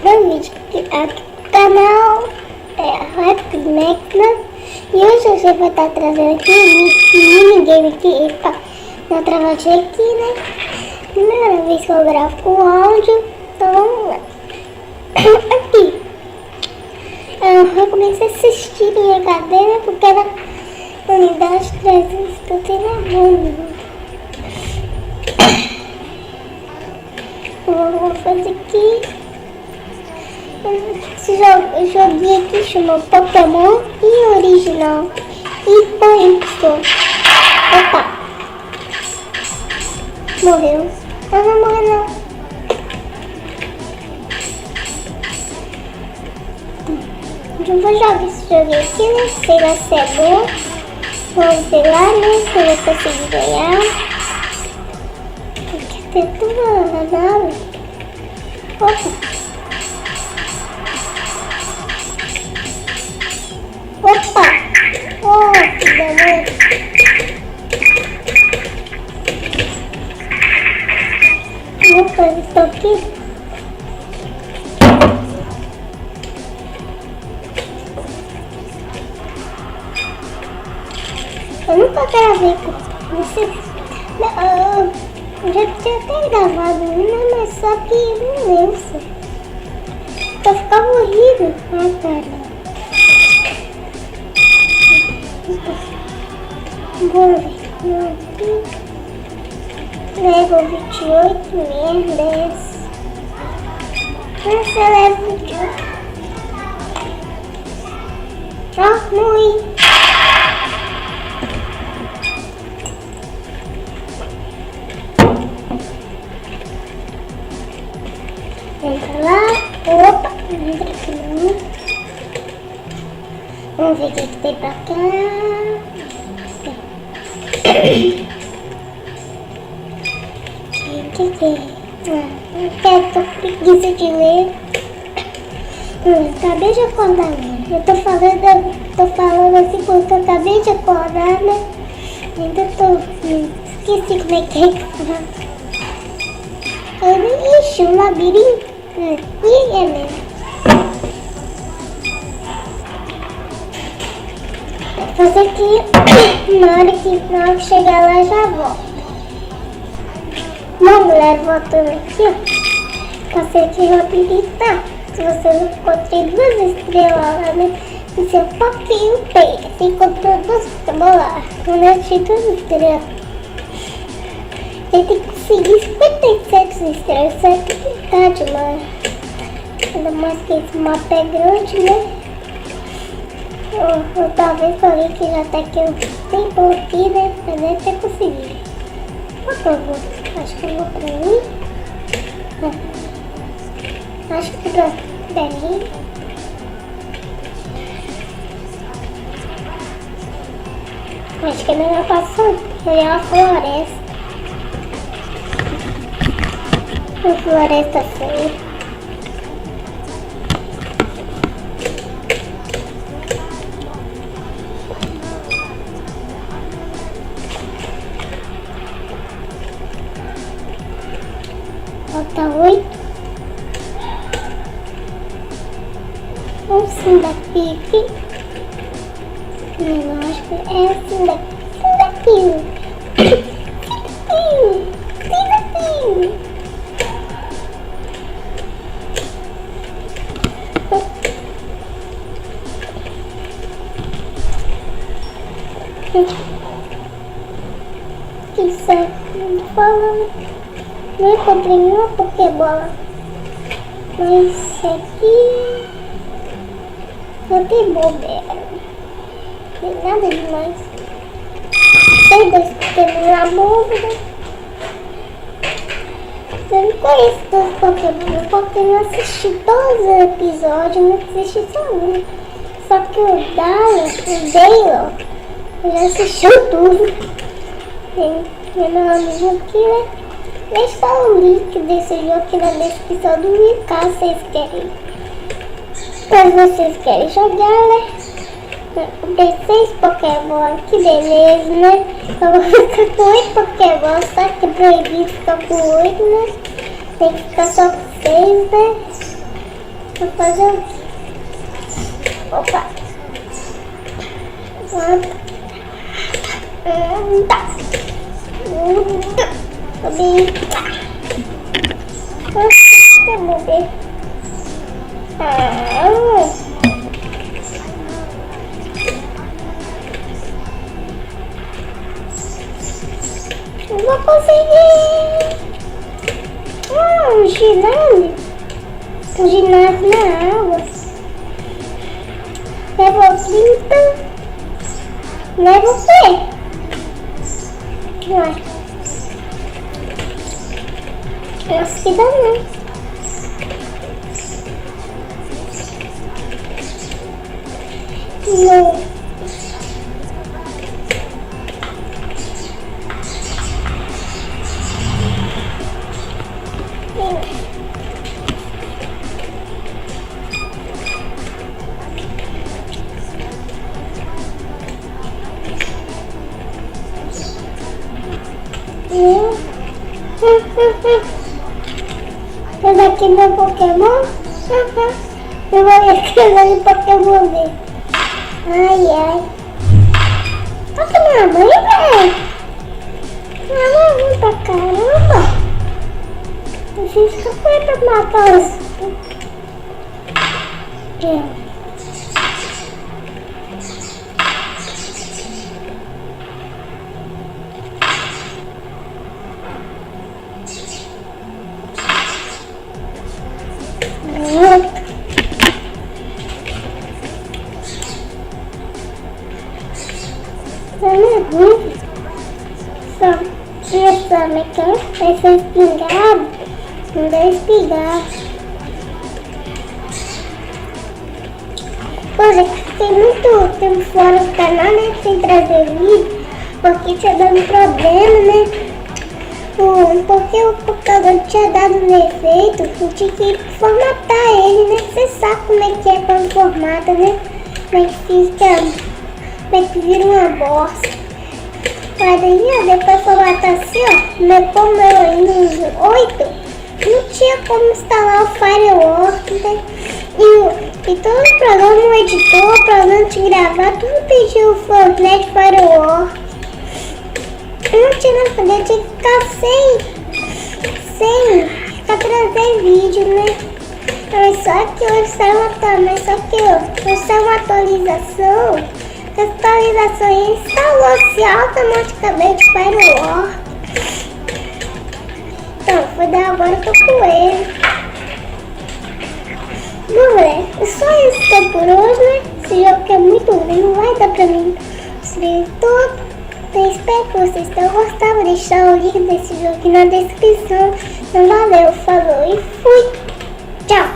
no vídeo aqui do canal Rapid Máquina. E hoje a gente vai estar trazendo aqui um minigame aqui na travagem aqui, né? Primeira vez que eu gravo com áudio, então vamos lá. Aqui eu comecei a assistir em HD, né? Porque era unidade 300 que eu tenho na mão. Vou fazer aqui. Esse joguinho aqui chama Pokémon e original e Pointo. Opa! Morreu. Não vai morrer não. Eu vou jogar esse joguinho aqui, né? Sei lá se é bom. Vamos ver lá, né? Se eu vou conseguir ganhar. Tem tudo na nave. Opa! Opa! Oh, que demônio! Opa, estou aqui. Eu nunca gravei com vocês. Eu já tinha até gravado, né? Mas só que não lembro. Vai ficar aburrido. Ai, cara. Vou ver. Level 28, merdas. Essa é level 28. Ó, morri. Entra lá. Opa, entra aqui não. Vamos ver o que tem pra cá. Eu tô com preguiça de ler. Acabei de acordar, né? Eu tô falando assim porque eu acabei de acordar, né? Ainda esqueci como é que fala. Ixi, um labirinto. E é mesmo. Vou fazer aqui, na hora que chegar lá já volto. Uma mulher voltando aqui, ó. Passei aqui rapidinho, tá? Se você não encontrei 2 estrelas lá, né? No seu pouquinho tem. Você encontrou 2 Pokémon lá. Eu achei 2 estrelas. Ele tem que conseguir 57 estrelas. Isso é dificuldade, mano. Ainda mais que esse mapa é grande, né? Ou talvez alguém que já tá aqui um tempo aqui, né? Pra nem ter conseguido. Por favor, acho que eu vou pra mim. Acho que pra Belém. Acho que é melhor passar. É uma floresta. Uma floresta feia. Falta 8. Vamos sim daqui. Não, acho que é assim daqui. Sim daqui. Sim daqui. Isso é falando. Não encontrei nenhuma Pokébola. Mas esse aqui não tem bobeira. Não tem nada demais. Tem 2 Pokémon na búveda. Eu não conheço 2 Pokémon. Porque eu assisti todos os episódios, não assisti só um. Só que o Dale, eu já assistiu tudo. Tem meu amigo aqui, né? Deixa o link desse jogo aqui na descrição do vídeo, caso vocês querem. Caso vocês querem jogar, né? Tem 6 Pokémon, que beleza, né? Eu vou ficar com 8 Pokémon, só que é proibido ficar com 8, né? Tem que ficar só com 6, né? Vou fazer. Opa! Tá. Bebê. Bebê. Não vou conseguir. Um ginásio. Um ginásio na água. Leva 30. Leva o quê? Ué. Nossa, que dá não. Não. Esse aqui não é Pokémon? Eu vou escrever em Pokémon dele. Ai, ai. Olha minha mãe, velho. Minha mãe vem pra caramba. Preciso que eu fui pra matar os... Não é ruim. Só essa mecânica vai ser espingado. Não dá espingar. Poxa, fiquei muito tempo fora do canal, né? Sem trazer vídeo. Porque tinha dado problema, né? Porque o computador tinha dado um defeito. Eu tinha que formatar ele, né? Você sabe como é que é quando formata, né? Como é que fica... Como é que vira uma bosta. Mas daí, ó, depois formatar assim, ó. Como meu Windows 8, não tinha como instalar o Firework, né? E todo o programa, o editor, o programa de gravar, tudo pediu o Fortnite Firework. Eu não tinha nada pra fazer, eu tinha que ficar trazer vídeo, né? Mas só que hoje saiu uma atualização. A atualização instalou-se automaticamente Firework. Então, foi dar agora eu tô com ele. Bom, galera, é só isso que é por hoje, né? Esse jogo que é muito grande, não vai dar pra mim subir tudo. Então, espero que vocês tenham gostado. Vou deixar o link desse jogo aqui na descrição. Então, valeu, falou e fui. Tchau.